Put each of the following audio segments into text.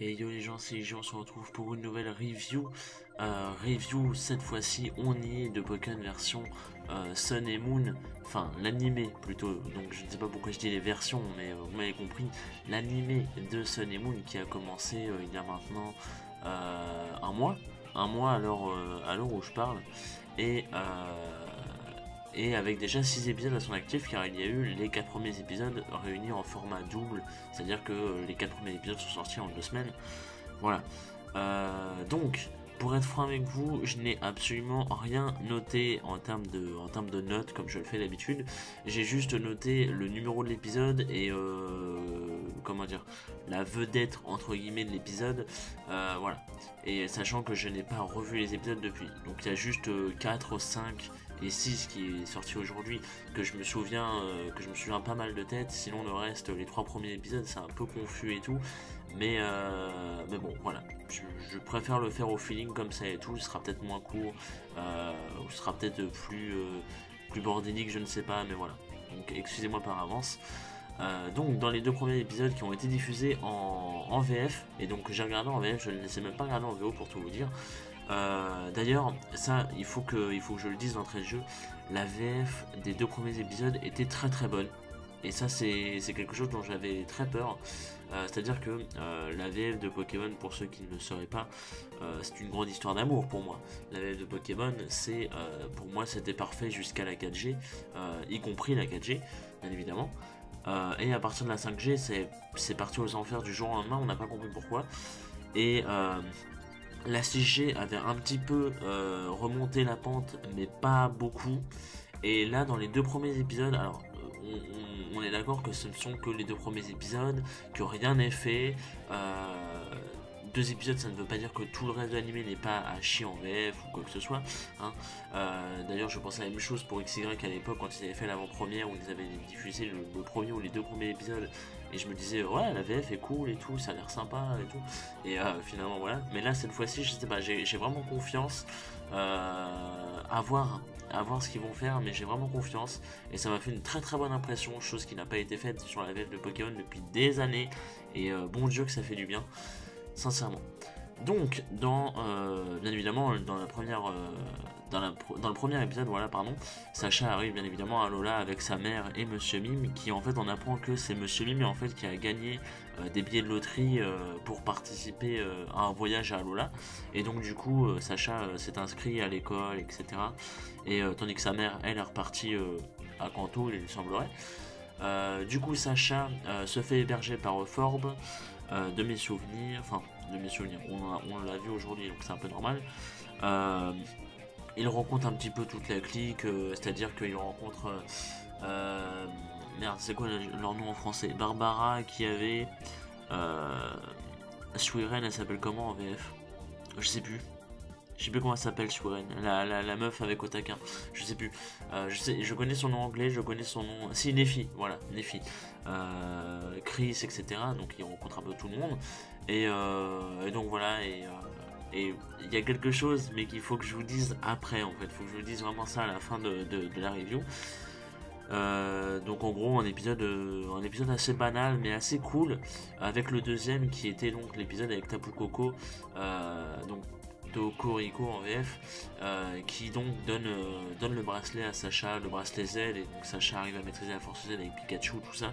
Et yo les gens, c'est J, on se retrouve pour une nouvelle review. Review, cette fois-ci, on y est de Pokémon version Sun et Moon, enfin l'animé plutôt, donc je ne sais pas pourquoi je dis les versions, mais vous m'avez compris, l'animé de Sun et Moon qui a commencé il y a maintenant un mois à l'heure où je parle, et, et avec déjà 6 épisodes à son actif, car il y a eu les 4 premiers épisodes réunis en format double, c'est-à-dire que les 4 premiers épisodes sont sortis en 2 semaines. Voilà. Donc, pour être franc avec vous, je n'ai absolument rien noté en termes de notes comme je le fais d'habitude. J'ai juste noté le numéro de l'épisode et comment dire, la vedette entre guillemets de l'épisode. Voilà. Et sachant que je n'ai pas revu les épisodes depuis. Donc il y a juste 4, 5 et 6 qui est sorti aujourd'hui que je me souviens pas mal de tête. Sinon le reste, les 3 premiers épisodes, c'est un peu confus et tout. Mais bon, voilà. Je préfère le faire au feeling comme ça et tout. Ce sera peut-être moins court, ou ce sera peut-être plus bordélique, je ne sais pas, mais voilà. Donc excusez-moi par avance. Donc dans les 2 premiers épisodes qui ont été diffusés en VF, et donc j'ai regardé en VF, je ne laissais même pas regarder en VO pour tout vous dire. D'ailleurs, ça, il faut que je le dise d'entrée de jeu, la VF des 2 premiers épisodes était très très bonne. Et ça, c'est quelque chose dont j'avais très peur. C'est-à-dire que la VF de Pokémon, pour ceux qui ne le sauraient pas, c'est une grande histoire d'amour pour moi. La VF de Pokémon, pour moi, c'était parfait jusqu'à la 4G, y compris la 4G, bien évidemment. Et à partir de la 5G, c'est parti aux enfers du jour au lendemain, on n'a pas compris pourquoi. Et la 6G avait un petit peu remonté la pente, mais pas beaucoup. Et là, dans les 2 premiers épisodes, alors on est d'accord que ce ne sont que les 2 premiers épisodes, que rien n'est fait. 2 épisodes, ça ne veut pas dire que tout le reste de l'animé n'est pas à chier en VF ou quoi que ce soit. Hein. D'ailleurs, je pense à la même chose pour XY à l'époque quand ils avaient fait l'avant-première où ils avaient diffusé le premier ou les 2 premiers épisodes. Et je me disais, ouais, la VF est cool et tout, ça a l'air sympa et tout. Et finalement, voilà. Mais là, cette fois-ci, je sais pas, j'ai vraiment confiance. À voir ce qu'ils vont faire, mais j'ai vraiment confiance. Et ça m'a fait une très très bonne impression, chose qui n'a pas été faite sur la VF de Pokémon depuis des années. Et bon Dieu que ça fait du bien. Sincèrement. Donc, bien évidemment, dans le premier épisode, voilà, pardon, Sacha arrive bien évidemment à Alola avec sa mère et Monsieur Mime, qui en fait, on apprend que c'est Monsieur Mime en fait qui a gagné des billets de loterie pour participer à un voyage à Alola. Et donc du coup, Sacha s'est inscrit à l'école, etc. Et tandis que sa mère, elle est repartie à Kanto, il lui semblerait. Du coup, Sacha se fait héberger par Forbe. De mes souvenirs, on l'a vu aujourd'hui donc c'est un peu normal. Il rencontre un petit peu toute la clique, c'est-à-dire qu'il rencontre merde, c'est quoi leur nom en français, Barbara qui avait Suiren, elle s'appelle comment en VF, je sais plus comment elle s'appelle, Suiren, la meuf avec Otakin, je sais plus. Je connais son nom anglais, je connais son nom. Si, Nefi, voilà, Nefi. Chris, etc. Donc il rencontre un peu tout le monde. Et donc voilà, et il y a quelque chose, mais qu'il faut que je vous dise après, en fait. Il faut que je vous dise vraiment ça à la fin de la review. Donc en gros un épisode assez banal mais assez cool, avec le deuxième qui était donc l'épisode avec Tapu Koko, donc Tokoriko en VF, qui donc donne le bracelet à Sacha, le bracelet Z, et donc Sacha arrive à maîtriser la force Z avec Pikachu, tout ça.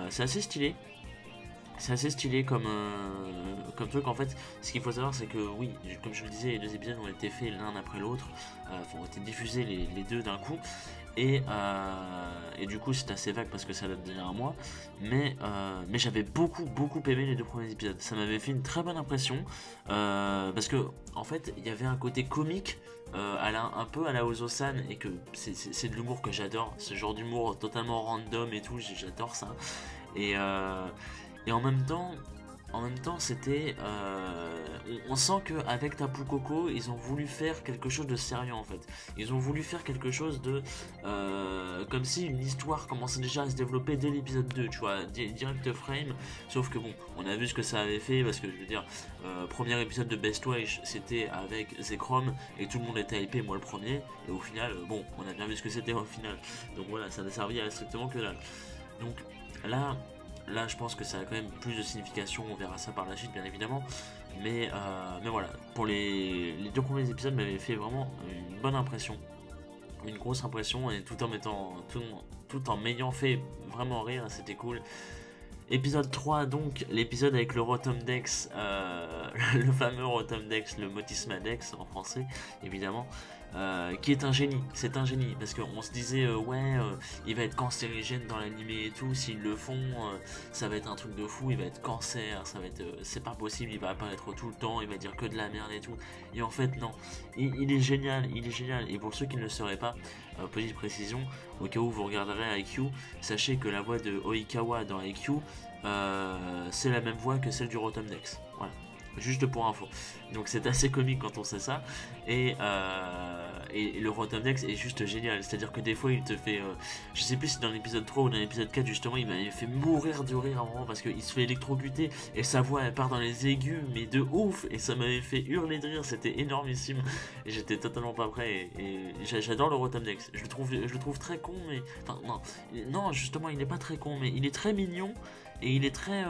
C'est assez stylé. C'est assez stylé comme truc. En fait, ce qu'il faut savoir, c'est que oui, comme je le disais, les 2 épisodes ont été faits l'un après l'autre, ont été diffusés les 2 d'un coup, et du coup c'est assez vague parce que ça date d'il y a un mois, mais j'avais beaucoup aimé les 2 premiers épisodes. Ça m'avait fait une très bonne impression, parce que en fait il y avait un côté comique, un peu à la Ozo-san, et que c'est de l'humour que j'adore, ce genre d'humour totalement random et tout, j'adore ça. Et en même temps, c'était, on sent qu'avec Tapu Koko, ils ont voulu faire quelque chose de sérieux en fait. Ils ont voulu faire quelque chose de, comme si une histoire commençait déjà à se développer dès l'épisode 2, tu vois, direct frame. Sauf que bon, on a vu ce que ça avait fait, parce que je veux dire, premier épisode de Best Wish, c'était avec Zekrom, et tout le monde était hypé, moi le premier. Et au final, bon, on a bien vu ce que c'était au final. Donc voilà, ça n'a servi à strictement que dalle. Donc là, là je pense que ça a quand même plus de signification, on verra ça par la suite bien évidemment, mais voilà, pour les 2 premiers épisodes m'avaient fait vraiment une bonne impression, une grosse impression, et tout en m'ayant fait vraiment rire, c'était cool. Épisode 3, donc l'épisode avec le Rotom Dex, le fameux Rotom Dex, le Motisma Dex en français évidemment, qui est un génie, c'est un génie, parce qu'on se disait ouais, il va être cancérigène dans l'animé et tout, s'ils le font, ça va être un truc de fou, il va être cancer, ça va être, c'est pas possible, il va apparaître tout le temps, il va dire que de la merde et tout, et en fait non, il est génial, et pour ceux qui ne le sauraient pas, petite précision, au cas où vous regarderez IQ, sachez que la voix de Oikawa dans IQ, c'est la même voix que celle du Rotom Dex, voilà. Juste pour info. Donc c'est assez comique quand on sait ça. Et le Rotom Dex est juste génial. C'est-à-dire que des fois il te fait... je sais plus si dans l'épisode 3 ou dans l'épisode 4 justement, il m'avait fait mourir de rire à un moment parce qu'il se fait électrocuter et sa voix elle part dans les aigus mais de ouf. Et ça m'avait fait hurler de rire. C'était énormissime. Et j'étais totalement pas prêt. Et j'adore le Rotom Dex. Je le trouve très con mais... Enfin non, justement il n'est pas très con mais il est très mignon. Et il est très...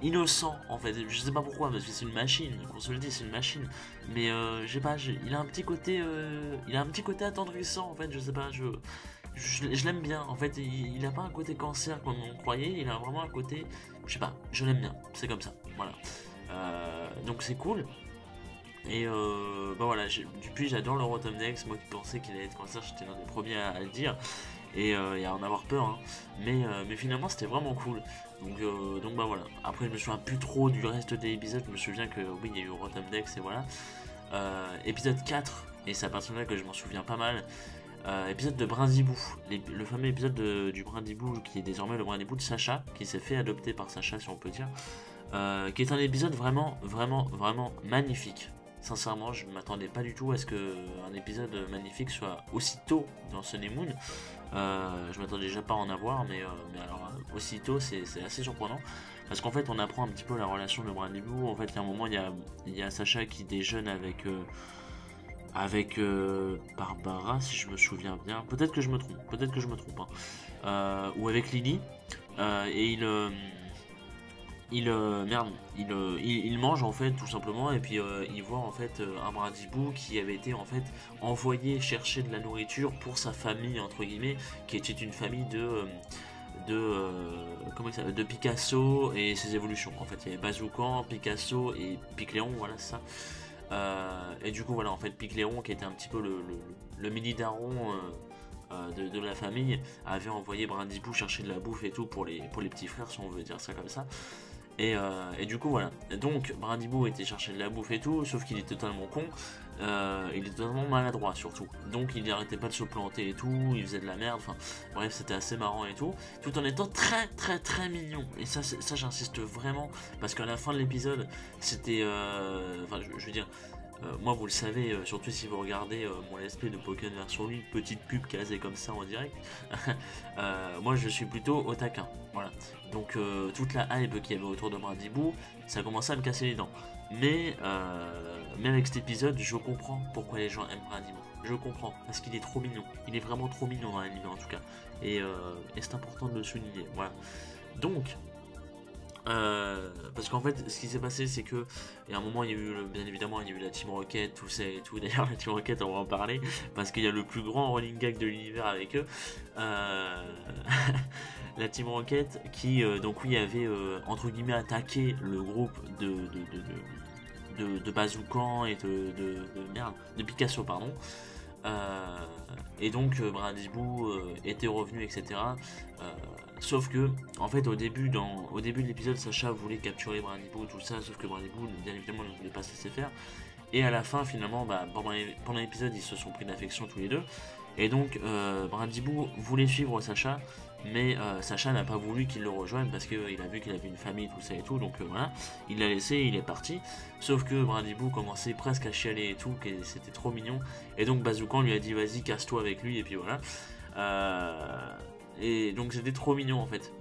innocent en fait, je sais pas pourquoi parce que c'est une machine, qu'on se le dit, c'est une machine, mais je sais pas, il a un petit côté attendrissant en fait, je sais pas, je l'aime bien en fait, il a pas un côté cancer comme on croyait, il a vraiment un côté, je sais pas, je l'aime bien, c'est comme ça, voilà, donc c'est cool. Et bah voilà, depuis j'adore le Rotom Dex, moi qui pensais qu'il allait être cancer, j'étais l'un des premiers à le dire et à en avoir peur, hein. Mais finalement c'était vraiment cool. Donc bah voilà. Après je me souviens plus trop du reste des épisodes, je me souviens que oui il y a eu Rotom Dex et voilà. Épisode 4, et c'est à partir de là que je m'en souviens pas mal. Épisode de Brindibou, le fameux épisode du Brindibou qui est désormais le Brindibou de Sacha, qui s'est fait adopter par Sacha si on peut dire. Qui est un épisode vraiment magnifique. Sincèrement, je ne m'attendais pas du tout à ce qu'un épisode magnifique soit aussitôt dans Sun et Moon. Je m'attendais déjà pas à en avoir, mais alors aussitôt c'est assez surprenant. Parce qu'en fait, on apprend un petit peu la relation de Brindibou. En fait, il y a un moment, il y a Sacha qui déjeune avec Barbara, si je me souviens bien. Peut-être que je me trompe, hein. Ou avec Lily. Et il mange en fait tout simplement, et puis il voit en fait un Brindibou qui avait été en fait envoyé chercher de la nourriture pour sa famille entre guillemets, qui était une famille de Picasso et ses évolutions. En fait il y avait Bazoukan, Picasso et Picléon, voilà ça. Et du coup voilà, en fait Picléon qui était un petit peu le mini daron de la famille, avait envoyé Brindibou chercher de la bouffe et tout pour les petits frères, si on veut dire ça comme ça. Et du coup voilà, donc Brindibou était chercher de la bouffe et tout, sauf qu'il est totalement con, il est totalement maladroit surtout, donc il n'arrêtait pas de se planter et tout, il faisait de la merde, enfin bref c'était assez marrant et tout en étant très mignon. Et ça j'insiste vraiment, parce qu'à la fin de l'épisode c'était, enfin je veux dire, moi vous le savez, surtout si vous regardez mon let's play de Pokémon version 8, petite pub casée comme ça en direct, moi je suis plutôt au taquin, voilà. Donc toute la hype qu'il y avait autour de Brindibou, ça commençait à me casser les dents. Mais avec cet épisode, je comprends pourquoi les gens aiment Brindibou. Je comprends, parce qu'il est trop mignon. Il est vraiment trop mignon dans l'anime en tout cas. Et c'est important de le souligner, voilà. Donc... parce qu'en fait ce qui s'est passé c'est que à un moment il y a eu bien évidemment il y a eu la Team Rocket, tout ça et tout. D'ailleurs la Team Rocket on va en parler parce qu'il y a le plus grand running gag de l'univers avec eux. La Team Rocket qui donc oui avait entre guillemets attaqué le groupe de Bazoukan et de Picasso pardon. Et donc Brindibou était revenu etc. Sauf que, en fait, au début de l'épisode, Sacha voulait capturer Brindibou, tout ça, sauf que Brindibou, bien évidemment, ne voulait pas se laisser faire. Et à la fin, finalement, bah, pendant l'épisode, ils se sont pris d'affection tous les deux. Et donc, Brindibou voulait suivre Sacha, mais Sacha n'a pas voulu qu'il le rejoigne parce qu'il a vu qu'il avait une famille, tout ça et tout. Donc voilà, il l'a laissé, il est parti. Sauf que Brindibou commençait presque à chialer et tout, que c'était trop mignon. Et donc, Bazoukan lui a dit, vas-y, casse-toi avec lui, et puis voilà. Et donc c'était trop mignon en fait.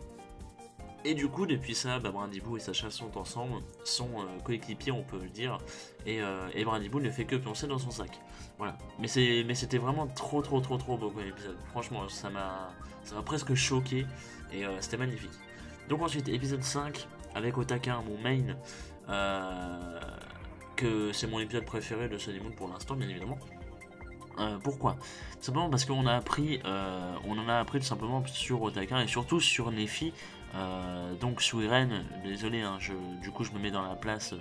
Et du coup, depuis ça, Brindibou et Sacha sont ensemble, sont coéquipiers, on peut le dire, et Brindibou ne fait que pioncer dans son sac. Voilà. Mais c'était vraiment trop beau comme épisode. Franchement, ça m'a presque choqué, et c'était magnifique. Donc ensuite, épisode 5, avec Otaka, mon main, que c'est mon épisode préféré de Sunny Moon pour l'instant, bien évidemment. Pourquoi? Simplement parce qu'on a appris, on en a appris tout simplement sur Otaka et surtout sur Nefi. Donc Suiren, désolé, hein, du coup je me mets dans la place,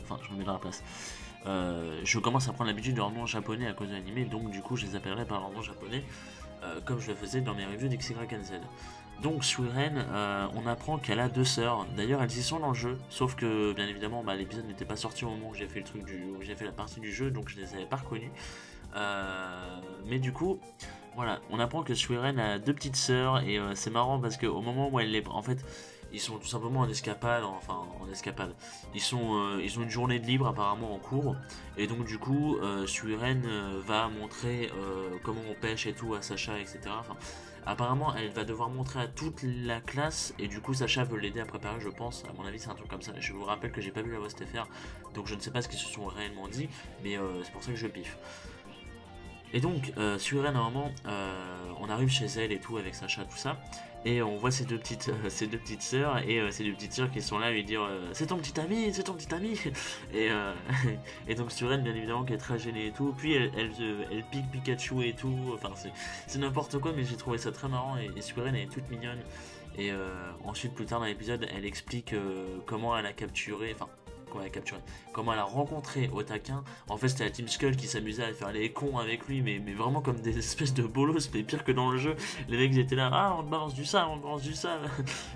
je commence à prendre l'habitude de leur nom japonais à cause de l'anime, donc du coup je les appellerai par leur nom japonais, comme je le faisais dans mes reviews d'XYZ. Donc Suiren, on apprend qu'elle a 2 sœurs. D'ailleurs elles y sont dans le jeu, sauf que bien évidemment l'épisode n'était pas sorti au moment où j'ai fait où j'ai fait la partie du jeu, donc je les avais pas reconnues. Mais du coup, voilà, on apprend que Suiren a 2 petites sœurs et c'est marrant parce qu'au moment où elle les, en fait, ils sont tout simplement en escapade, Ils ont une journée de libre apparemment en cours et donc du coup, Suiren va montrer comment on pêche et tout à Sacha, etc. Apparemment, elle va devoir montrer à toute la classe et du coup, Sacha veut l'aider à préparer, je pense. À mon avis, c'est un truc comme ça. Je vous rappelle que j'ai pas vu la voix STFR, donc je ne sais pas ce qu'ils se sont réellement dit, mais c'est pour ça que je piffe. Et donc, Suiren, normalement, on arrive chez elle et tout, avec Sacha, tout ça, et on voit ces deux petites sœurs, et ces deux petites sœurs qui sont là à lui dire c'est ton petit ami, c'est ton petit ami. Et, et donc Suiren, bien évidemment, qui est très gênée et tout, puis elle pique Pikachu et tout, enfin c'est n'importe quoi, mais j'ai trouvé ça très marrant, et Suiren elle est toute mignonne. Et ensuite, plus tard dans l'épisode, elle explique comment elle a capturé, comment elle a rencontré Otaka. En fait, c'était la Team Skull qui s'amusait à faire les cons avec lui, mais vraiment comme des espèces de bolos, mais pire que dans le jeu. Les mecs étaient là, on te balance du ça, on te balance du ça.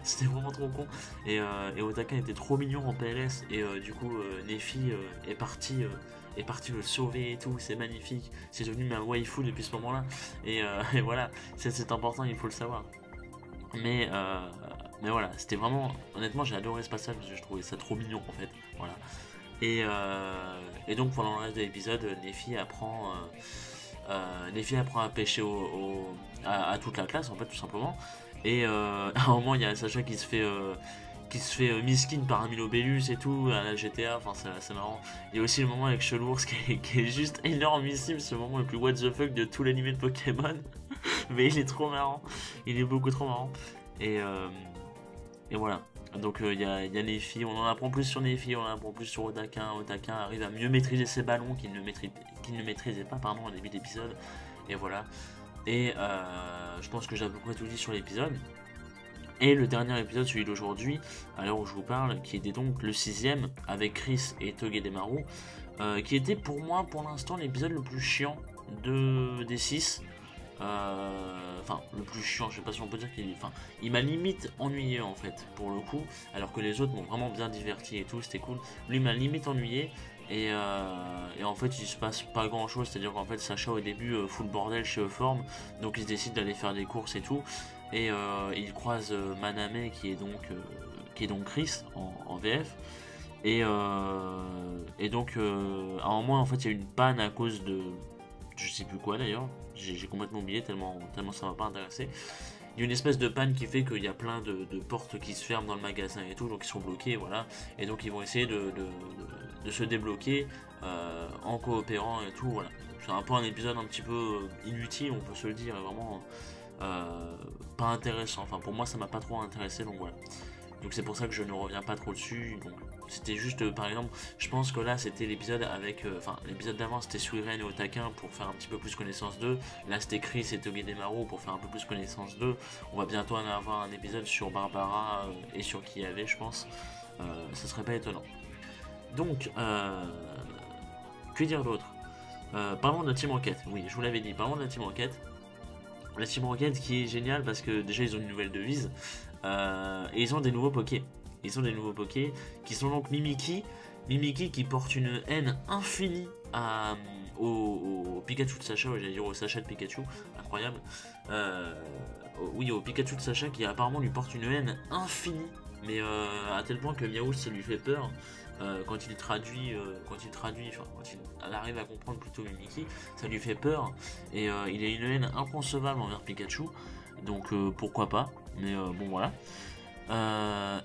C'était vraiment trop con. Et Otaka était trop mignon en PLS, et du coup, Nefi est parti le sauver et tout, c'est magnifique. C'est devenu ma waifu depuis ce moment-là. Et voilà, c'est important, il faut le savoir. Mais voilà, c'était vraiment, honnêtement, j'ai adoré ce passage parce que je trouvais ça trop mignon en fait. Voilà. Et donc pendant le reste de l'épisode, Nefi apprend à pêcher à toute la classe en fait, tout simplement. Et à un moment, il y a Sacha qui se fait miskin par un Milobellus et tout à la GTA, enfin c'est marrant. Il y a aussi le moment avec Chelours qui est juste énormissime, ce moment le plus what the fuck de tout l'anime de Pokémon. Mais il est trop marrant, il est beaucoup trop marrant. Et voilà. Donc il y a Nefi, on en apprend plus sur Nefi, on en apprend plus sur Otaka. Otaka arrive à mieux maîtriser ses ballons qu'il ne maîtrisait pas au début d'épisode. Et voilà. Et je pense que j'ai à peu près tout dit sur l'épisode. Et le dernier épisode, celui d'aujourd'hui, à l'heure où je vous parle, qui était donc le 6ème avec Chris et Togedemaru, qui était pour moi pour l'instant l'épisode le plus chiant des 6. Enfin, le plus chiant, je sais pas si on peut dire il m'a limite ennuyé en fait, pour le coup, alors que les autres m'ont vraiment bien diverti et tout, c'était cool. Lui m'a limite ennuyé, et en fait il se passe pas grand chose, c'est à dire qu'en fait Sacha au début fout le bordel chez Euform, donc il se décide d'aller faire des courses et tout, et il croise Maname qui est donc Chris en VF. Et donc à un moment en fait il y a une panne à cause de je sais plus quoi d'ailleurs, j'ai complètement oublié tellement ça m'a pas intéressé. Il y a une espèce de panne qui fait qu'il y a plein de portes qui se ferment dans le magasin et tout, donc ils sont bloqués, voilà. Et donc ils vont essayer de se débloquer en coopérant et tout, voilà. C'est un peu un épisode un petit peu inutile, on peut se le dire, et vraiment pas intéressant. Enfin pour moi ça m'a pas trop intéressé, donc voilà. Donc c'est pour ça que je ne reviens pas trop dessus. Donc c'était juste, par exemple, je pense que là c'était l'épisode avec, l'épisode d'avant c'était Suiren et Otaka pour faire un petit peu plus connaissance d'eux. Là c'était Chris et Togedemaru pour faire un peu plus connaissance d'eux. On va bientôt en avoir un épisode sur Barbara et sur Kiave, je pense. Ça serait pas étonnant. Donc, que dire d'autre? Parlons de la Team Rocket. Oui, je vous l'avais dit, parlons de la Team Rocket. La Team Rocket qui est géniale parce que déjà ils ont une nouvelle devise. Et ils ont des nouveaux Pokés. Ils ont des nouveaux Pokés qui sont donc Mimikyu. Mimikyu qui porte une haine infinie au Pikachu de Sacha, j'allais dire au Sacha de Pikachu, incroyable. Oui, au Pikachu de Sacha qui apparemment lui porte une haine infinie, mais à tel point que Miaouch ça lui fait peur. Quand il arrive à comprendre plutôt Mimikyu, ça lui fait peur, et il a une haine inconcevable envers Pikachu, donc pourquoi pas, mais bon voilà.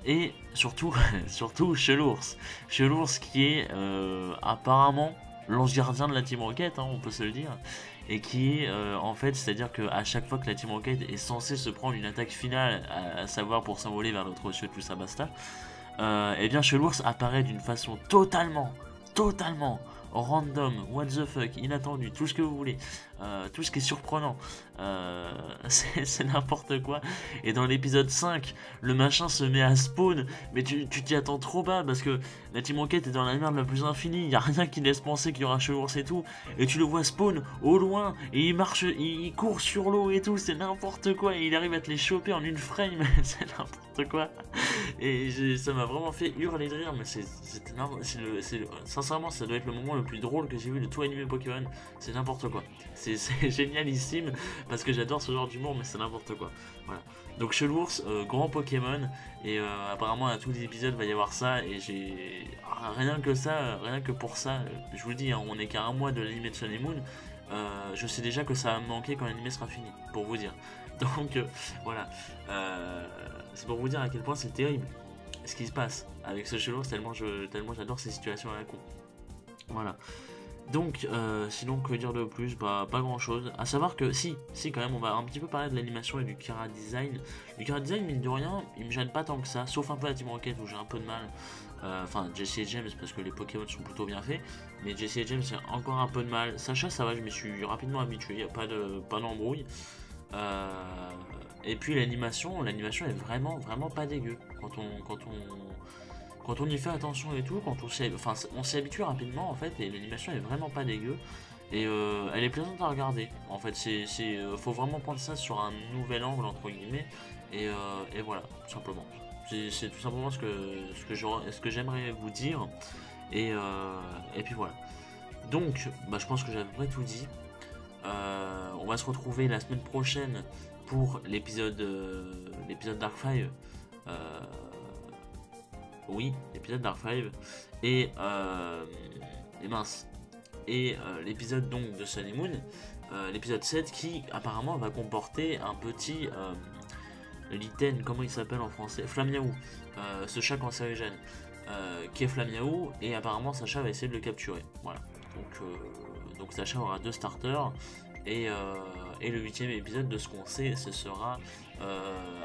Et surtout, surtout Chelours. Chelours qui est apparemment l'ange gardien de la Team Rocket, hein, on peut se le dire. Et qui est en fait, c'est-à-dire qu'à chaque fois que la Team Rocket est censée se prendre une attaque finale, à savoir pour s'envoler vers l'autre cieux, tout ça basta, et bien Chelours apparaît d'une façon totalement random, what the fuck, inattendu, tout ce que vous voulez, tout ce qui est surprenant, c'est n'importe quoi. Et dans l'épisode 5, le machin se met à spawn, mais tu t'y attends trop bas parce que la Team Rocket est dans la merde la plus infinie, il n'y a rien qui laisse penser qu'il y aura Chelours et tout, et tu le vois spawn au loin, et il marche, il court sur l'eau et tout, c'est n'importe quoi, et il arrive à te les choper en une frame, c'est n'importe quoi. Et ça m'a vraiment fait hurler de rire, mais sincèrement, ça doit être le moment le plus drôle que j'ai vu de tout animé Pokémon. C'est n'importe quoi. C'est génialissime parce que j'adore ce genre d'humour, mais c'est n'importe quoi. Voilà. Donc Chelours, grand Pokémon, et apparemment à tous les épisodes va y avoir ça, et j'ai rien que ça, rien que pour ça, je vous le dis, hein, on est qu'à un mois de l'animé de Sun et Moon. Je sais déjà que ça va me manquer quand l'animé sera fini, pour vous dire. Donc voilà, c'est pour vous dire à quel point c'est terrible ce qui se passe avec ce Chelours, tellement j'adore ces situations à la con. Voilà. Donc, sinon, que dire de plus? Bah, pas grand chose. À savoir que, si, quand même, on va un petit peu parler de l'animation et du Kara Design. Le Kara Design, mine de rien, il me gêne pas tant que ça, sauf un peu la Team Rocket où j'ai un peu de mal. Enfin, Jessie et James, parce que les Pokémon sont plutôt bien faits. Mais Jessie et James, j'ai encore un peu de mal. Sacha, ça va, je m'y suis rapidement habitué, il n'y a pas d'embrouille. Et puis l'animation est vraiment pas dégueu quand on y fait attention et tout, on s'y habitue rapidement en fait, et l'animation est vraiment pas dégueu, et elle est plaisante à regarder. En fait, faut vraiment prendre ça sur un nouvel angle entre guillemets, et voilà, tout simplement. C'est tout simplement ce que j'aimerais vous dire, et puis voilà. Donc, bah, je pense que j'avais tout dit. On va se retrouver la semaine prochaine pour l'épisode Dark 5. Oui, l'épisode Dark 5. Et mince. Et l'épisode donc de Sun et Moon. L'épisode 7 qui apparemment va comporter un petit Litten, comment il s'appelle en français, Flamiaou, ce chat cancérigène, qui est Flamiaou, et apparemment Sacha va essayer de le capturer. Voilà. Donc Sacha aura 2 starters, et le 8ème épisode, de ce qu'on sait, ce sera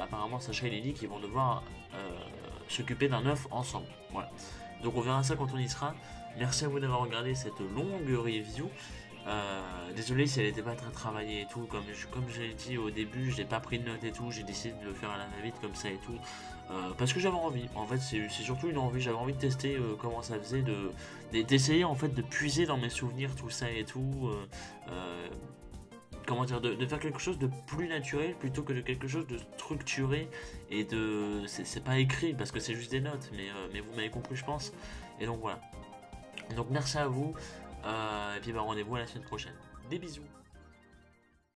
apparemment Sacha et Lily qui vont devoir s'occuper d'un œuf ensemble. Voilà. Donc on verra ça quand on y sera. Merci à vous d'avoir regardé cette longue review. Désolé si elle n'était pas très travaillée et tout, comme j'ai dit au début, j'ai pas pris de notes et tout, j'ai décidé de le faire à la va-vite comme ça et tout, parce que j'avais envie. En fait, c'est surtout une envie, j'avais envie de tester comment ça faisait, d'essayer en fait de puiser dans mes souvenirs tout ça et tout, comment dire, de faire quelque chose de plus naturel plutôt que de quelque chose de structuré et c'est pas écrit parce que c'est juste des notes, mais vous m'avez compris, je pense. Et donc voilà. Donc merci à vous. Et puis bah, rendez-vous à la semaine prochaine. Des bisous.